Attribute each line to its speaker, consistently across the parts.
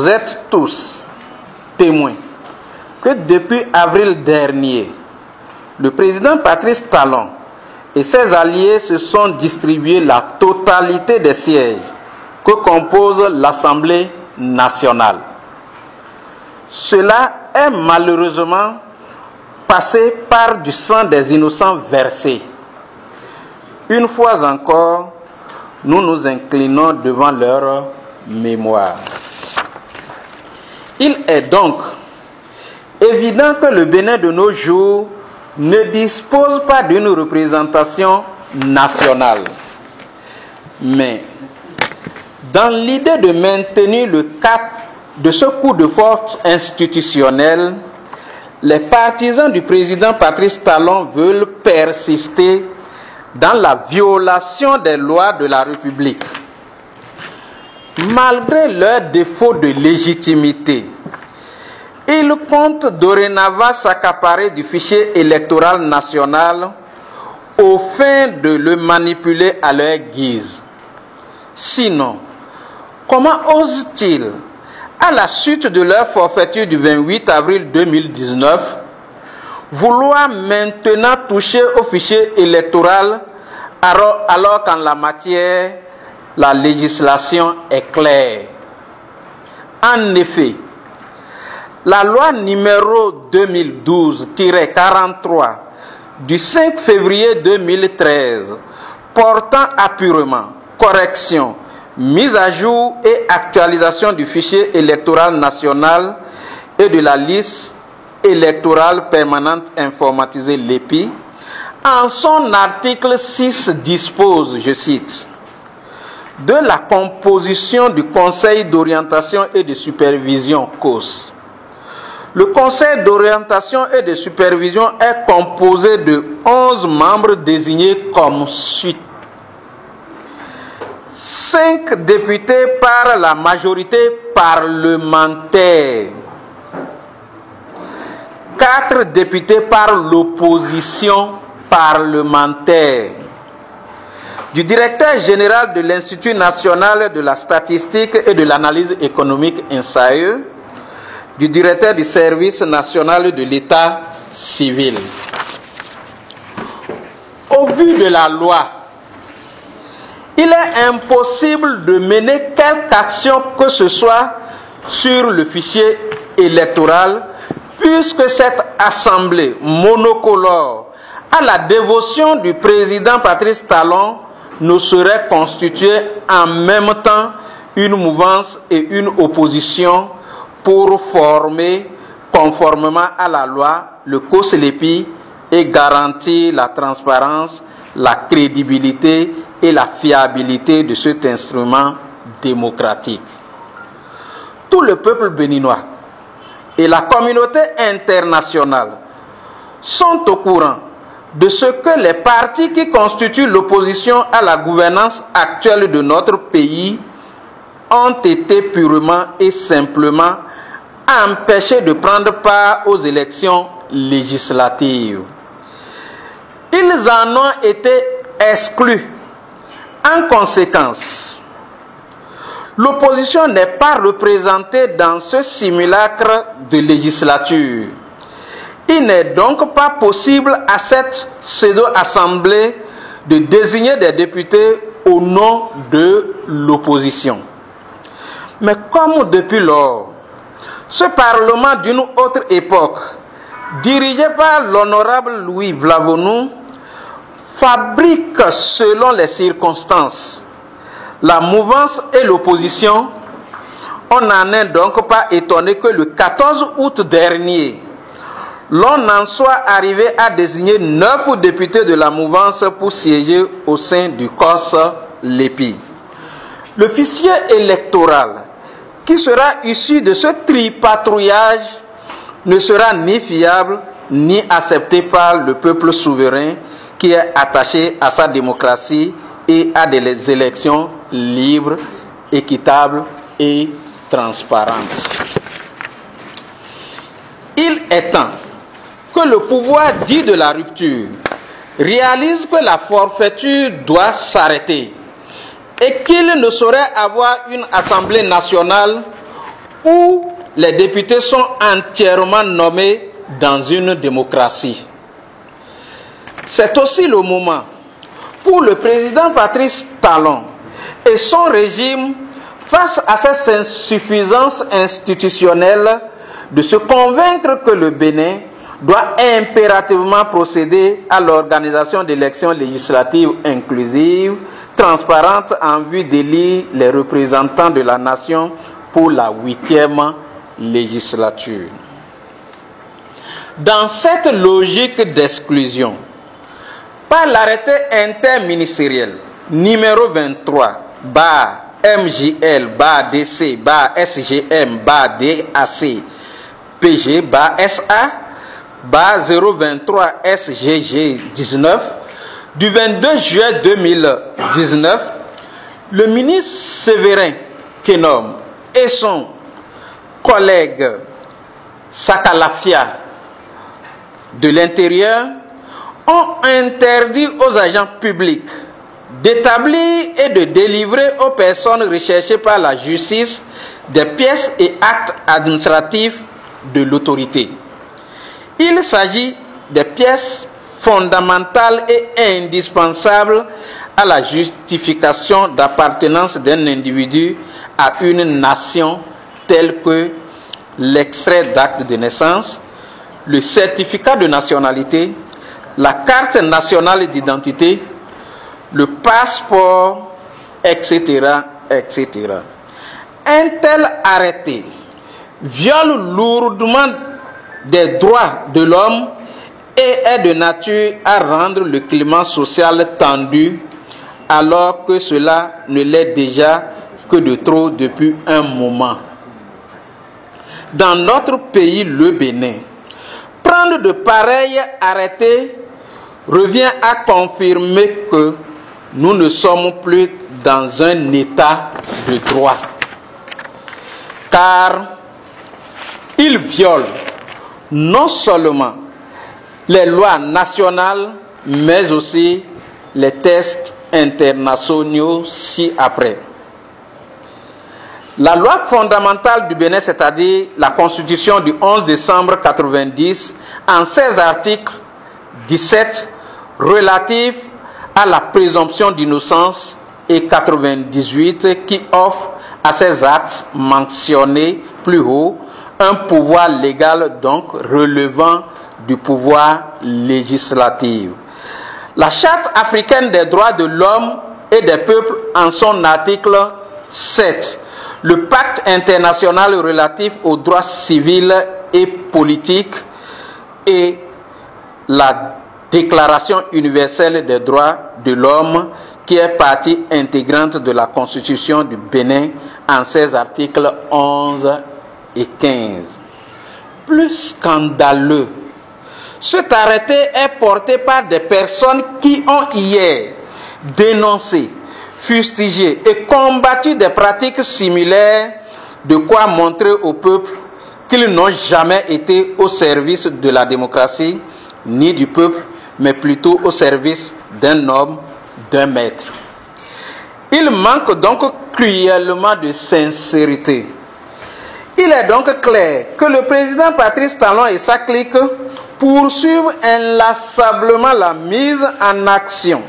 Speaker 1: Vous êtes tous témoins que depuis avril dernier, le président Patrice Talon et ses alliés se sont distribués la totalité des sièges que compose l'Assemblée nationale. Cela est malheureusement passé par du sang des innocents versé. Une fois encore, nous nous inclinons devant leur mémoire. Il est donc évident que le Bénin de nos jours ne dispose pas d'une représentation nationale. Mais dans l'idée de maintenir le cap de ce coup de force institutionnel, les partisans du président Patrice Talon veulent persister dans la violation des lois de la République. Malgré leur défaut de légitimité, ils comptent dorénavant s'accaparer du fichier électoral national au fin de le manipuler à leur guise. Sinon, comment osent-ils, à la suite de leur forfaiture du 28 avril 2019, vouloir maintenant toucher au fichier électoral alors qu'en la matière, la législation est claire? En effet, la loi numéro 2012-43 du 5 février 2013 portant apurement, correction, mise à jour et actualisation du fichier électoral national et de la liste électorale permanente informatisée l'EPI, en son article 6 dispose, je cite, de la composition du Conseil d'orientation et de supervision COS. Le Conseil d'orientation et de supervision est composé de 11 membres désignés comme suit. 5 députés par la majorité parlementaire, 4 députés par l'opposition parlementaire, du directeur général de l'Institut national de la statistique et de l'analyse économique INSAE, du directeur du service national de l'État civil. Au vu de la loi, il est impossible de mener quelque action que ce soit sur le fichier électoral, puisque cette assemblée monocolore à la dévotion du président Patrice Talon ne serait constituée en même temps une mouvance et une opposition pour former, conformément à la loi, le COS-LEPI et garantir la transparence, la crédibilité et la fiabilité de cet instrument démocratique. Tout le peuple béninois et la communauté internationale sont au courant de ce que les partis qui constituent l'opposition à la gouvernance actuelle de notre pays ont été purement et simplement empêchés de prendre part aux élections législatives. Ils en ont été exclus. En conséquence, l'opposition n'est pas représentée dans ce simulacre de législature. Il n'est donc pas possible à cette pseudo-assemblée de désigner des députés au nom de l'opposition. Mais comme depuis lors, ce Parlement d'une autre époque, dirigé par l'honorable Louis Vlavonou, fabrique selon les circonstances la mouvance et l'opposition, on n'en est donc pas étonné que le 14 août dernier, l'on en soit arrivé à désigner 9 députés de la mouvance pour siéger au sein du COS-LEPI. Le fichier électoral qui sera issu de ce tripatrouillage ne sera ni fiable ni accepté par le peuple souverain qui est attaché à sa démocratie et à des élections libres, équitables et transparentes. Il est temps que le pouvoir dit de la rupture réalise que la forfaiture doit s'arrêter et qu'il ne saurait avoir une assemblée nationale où les députés sont entièrement nommés dans une démocratie. C'est aussi le moment pour le président Patrice Talon et son régime, face à ces insuffisances institutionnelles, de se convaincre que le Bénin doit impérativement procéder à l'organisation d'élections législatives inclusives, transparentes, en vue d'élire les représentants de la nation pour la 8e législature. Dans cette logique d'exclusion, par l'arrêté interministériel numéro 23, MJL-DC-SGM-DAC, PG-SA, 023 SGG 19, du 22 juillet 2019, le ministre Séverin Kenom et son collègue Sakalafia de l'Intérieur ont interdit aux agents publics d'établir et de délivrer aux personnes recherchées par la justice des pièces et actes administratifs de l'autorité. Il s'agit des pièces fondamentales et indispensables à la justification d'appartenance d'un individu à une nation, telle que l'extrait d'acte de naissance, le certificat de nationalité, la carte nationale d'identité, le passeport, etc., etc. Un tel arrêté viole lourdement des droits de l'homme et est de nature à rendre le climat social tendu, alors que cela ne l'est déjà que de trop depuis un moment. Dans notre pays, le Bénin, prendre de pareils arrêtés revient à confirmer que nous ne sommes plus dans un état de droit, car il viole non seulement les lois nationales, mais aussi les textes internationaux ci-après. La loi fondamentale du Bénin, c'est-à-dire la Constitution du 11 décembre 1990, en 16 articles, 17 relatifs à la présomption d'innocence et 98 qui offrent à ces actes mentionnés plus haut un pouvoir légal donc relevant du pouvoir législatif. La Charte africaine des droits de l'homme et des peuples en son article 7, le Pacte international relatif aux droits civils et politiques et la Déclaration universelle des droits de l'homme qui est partie intégrante de la Constitution du Bénin en ses articles 11 et 15. Plus scandaleux, cet arrêté est porté par des personnes qui ont hier dénoncé, fustigé et combattu des pratiques similaires, de quoi montrer au peuple qu'ils n'ont jamais été au service de la démocratie ni du peuple, mais plutôt au service d'un homme, d'un maître. Il manque donc cruellement de sincérité. Il est donc clair que le président Patrice Talon et sa clique poursuivent inlassablement la mise en action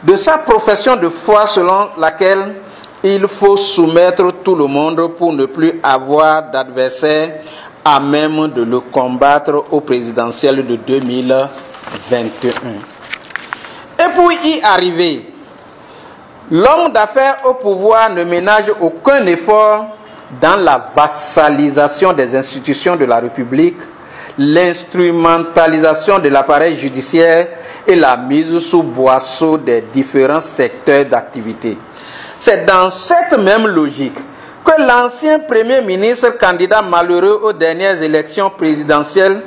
Speaker 1: de sa profession de foi selon laquelle il faut soumettre tout le monde pour ne plus avoir d'adversaire à même de le combattre au présidentiel de 2021. Et pour y arriver, l'homme d'affaires au pouvoir ne ménage aucun effort dans la vassalisation des institutions de la République, l'instrumentalisation de l'appareil judiciaire et la mise sous boisseau des différents secteurs d'activité. C'est dans cette même logique que l'ancien Premier ministre candidat malheureux aux dernières élections présidentielles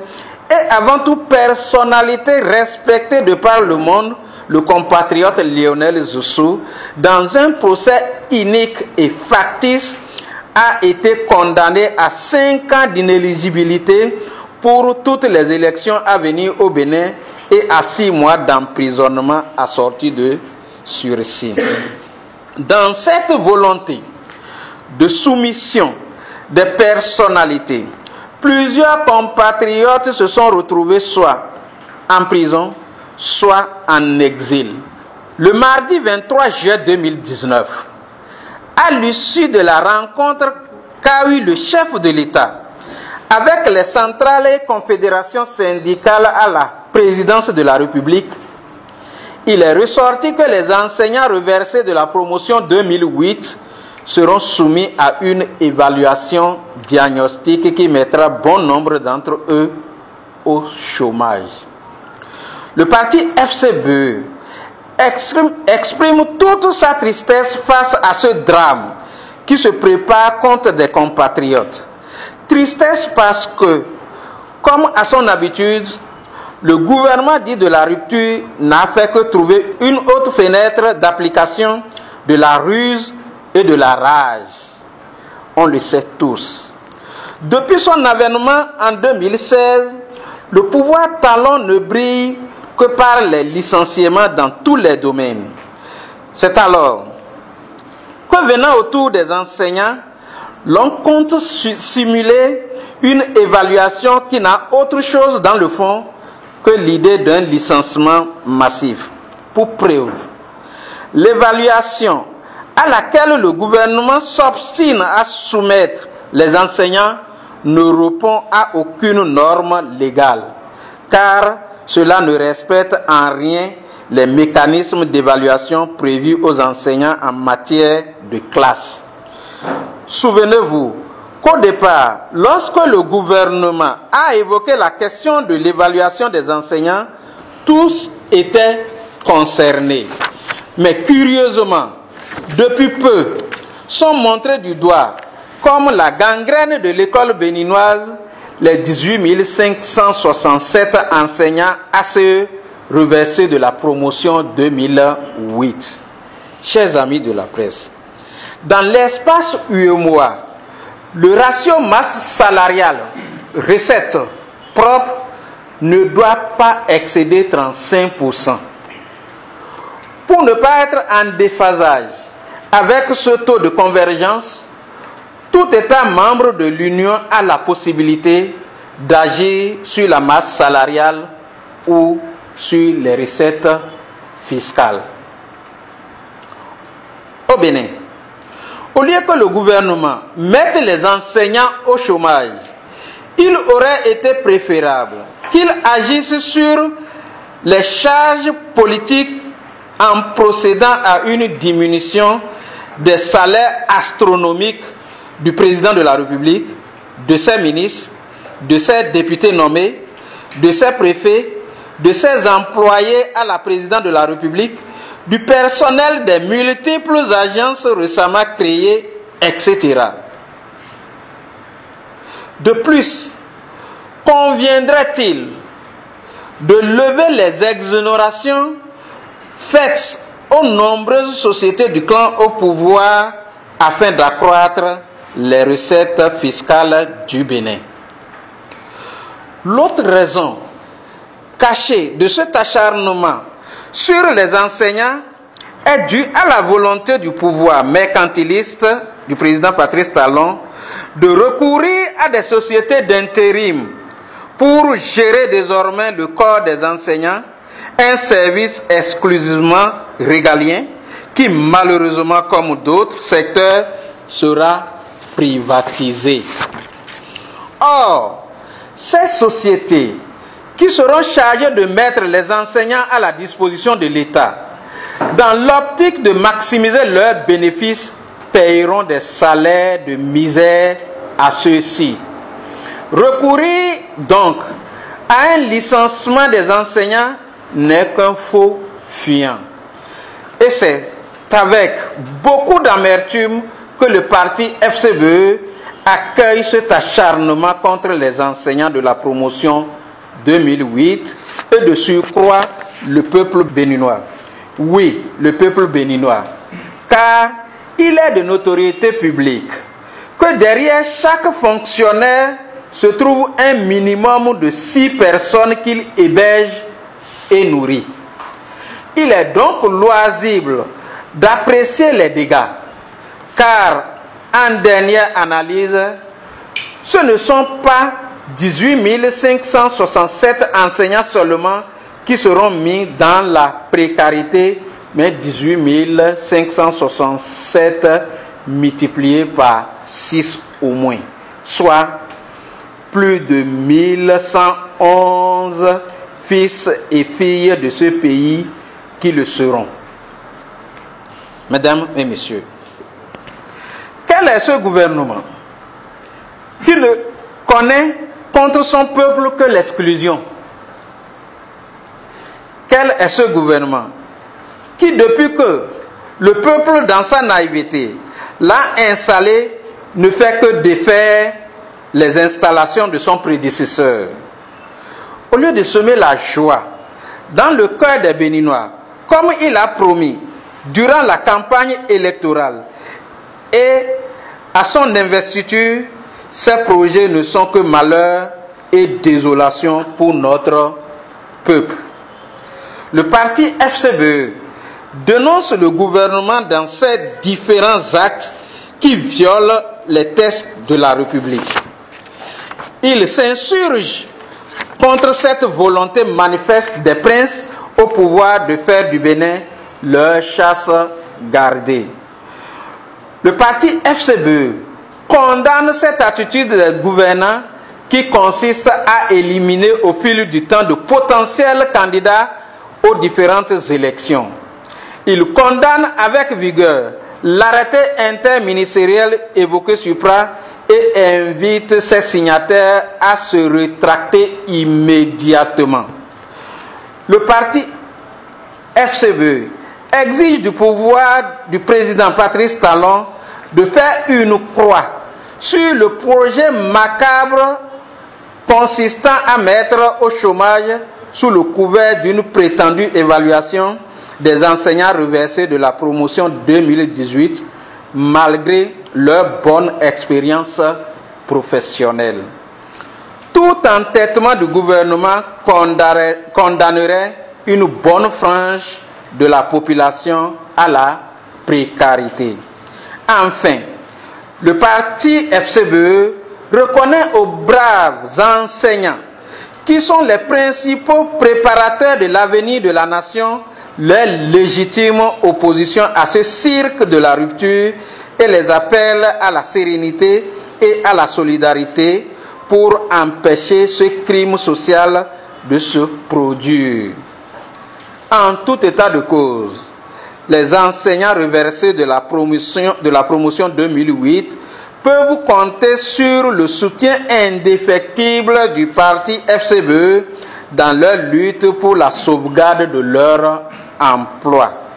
Speaker 1: et avant tout personnalité respectée de par le monde, le compatriote Lionel Zoussou, dans un procès inique et factice, a été condamné à 5 ans d'inéligibilité pour toutes les élections à venir au Bénin et à 6 mois d'emprisonnement assorti de sursis. Dans cette volonté de soumission des personnalités. Plusieurs compatriotes se sont retrouvés soit en prison, soit en exil. Le mardi 23 juillet 2019, à l'issue de la rencontre qu'a eu le chef de l'État avec les centrales et confédérations syndicales à la présidence de la République, il est ressorti que les enseignants reversés de la promotion 2008 seront soumis à une évaluation diagnostique qui mettra bon nombre d'entre eux au chômage. Le parti FCBE exprime toute sa tristesse face à ce drame qui se prépare contre des compatriotes. Tristesse parce que, comme à son habitude, le gouvernement dit de la rupture n'a fait que trouver une autre fenêtre d'application de la ruse et de la rage. On le sait tous. Depuis son avènement en 2016, le pouvoir talon ne brille que par les licenciements dans tous les domaines. C'est alors que venant autour des enseignants, l'on compte simuler une évaluation qui n'a autre chose dans le fond que l'idée d'un licenciement massif. Pour preuve, l'évaluation à laquelle le gouvernement s'obstine à soumettre les enseignants ne répond à aucune norme légale, car cela ne respecte en rien les mécanismes d'évaluation prévus aux enseignants en matière de classe. Souvenez-vous qu'au départ, lorsque le gouvernement a évoqué la question de l'évaluation des enseignants, tous étaient concernés. Mais curieusement, depuis peu, sont montrés du doigt comme la gangrène de l'école béninoise les 18 567 enseignants ACE reversés de la promotion 2008. Chers amis de la presse, dans l'espace UEMOA, le ratio masse salariale recette propre ne doit pas excéder 35%. Pour ne pas être en déphasage avec ce taux de convergence, tout État membre de l'Union a la possibilité d'agir sur la masse salariale ou sur les recettes fiscales. Au Bénin, au lieu que le gouvernement mette les enseignants au chômage, il aurait été préférable qu'il agisse sur les charges politiques en procédant à une diminution des salaires astronomiques du président de la République, de ses ministres, de ses députés nommés, de ses préfets, de ses employés à la présidence de la République, du personnel des multiples agences récemment créées, etc. De plus, conviendrait-il de lever les exonérations faites aux nombreuses sociétés du clan au pouvoir afin d'accroître les recettes fiscales du Bénin. L'autre raison cachée de cet acharnement sur les enseignants est due à la volonté du pouvoir mercantiliste du président Patrice Talon de recourir à des sociétés d'intérim pour gérer désormais le corps des enseignants, un service exclusivement régalien qui malheureusement, comme d'autres secteurs, sera privatisé. Or, ces sociétés qui seront chargées de mettre les enseignants à la disposition de l'État, dans l'optique de maximiser leurs bénéfices, paieront des salaires de misère à ceux-ci. Recourir donc à un licenciement des enseignants n'est qu'un faux fuyant. Et c'est avec beaucoup d'amertume que le parti FCBE accueille cet acharnement contre les enseignants de la promotion 2008 et de surcroît le peuple béninois. Oui, le peuple béninois. Car il est de notoriété publique que derrière chaque fonctionnaire se trouve un minimum de 6 personnes qu'il héberge et nourrit. Il est donc loisible d'apprécier les dégâts, car en dernière analyse, ce ne sont pas 18 567 enseignants seulement qui seront mis dans la précarité, mais 18 567 multipliés par 6 au moins, soit plus de 1111 fils et filles de ce pays qui le seront. Mesdames et messieurs, quel est ce gouvernement qui ne connaît contre son peuple que l'exclusion? Quel est ce gouvernement qui, depuis que le peuple, dans sa naïveté, l'a installé, ne fait que défaire les installations de son prédécesseur? Au lieu de semer la joie dans le cœur des Béninois, comme il a promis durant la campagne électorale et à son investiture, ces projets ne sont que malheur et désolation pour notre peuple. Le parti FCBE dénonce le gouvernement dans ses différents actes qui violent les textes de la République. Il s'insurge contre cette volonté manifeste des princes au pouvoir de faire du Bénin leur chasse gardée. Le parti FCBE condamne cette attitude des gouvernants qui consiste à éliminer au fil du temps de potentiels candidats aux différentes élections. Il condamne avec vigueur l'arrêté interministériel évoqué supra et invite ses signataires à se rétracter immédiatement. Le parti FCBE exige du pouvoir du président Patrice Talon de faire une croix sur le projet macabre consistant à mettre au chômage sous le couvert d'une prétendue évaluation des enseignants reversés de la promotion 2018 malgré leur bonne expérience professionnelle. Tout entêtement du gouvernement condamnerait une bonne frange de la population à la précarité. Enfin, le parti FCBE reconnaît aux braves enseignants qui sont les principaux préparateurs de l'avenir de la nation leur légitime opposition à ce cirque de la rupture et les appelle à la sérénité et à la solidarité pour empêcher ce crime social de se produire. En tout état de cause, les enseignants reversés de la promotion 2008 peuvent compter sur le soutien indéfectible du parti FCBE dans leur lutte pour la sauvegarde de leur emploi.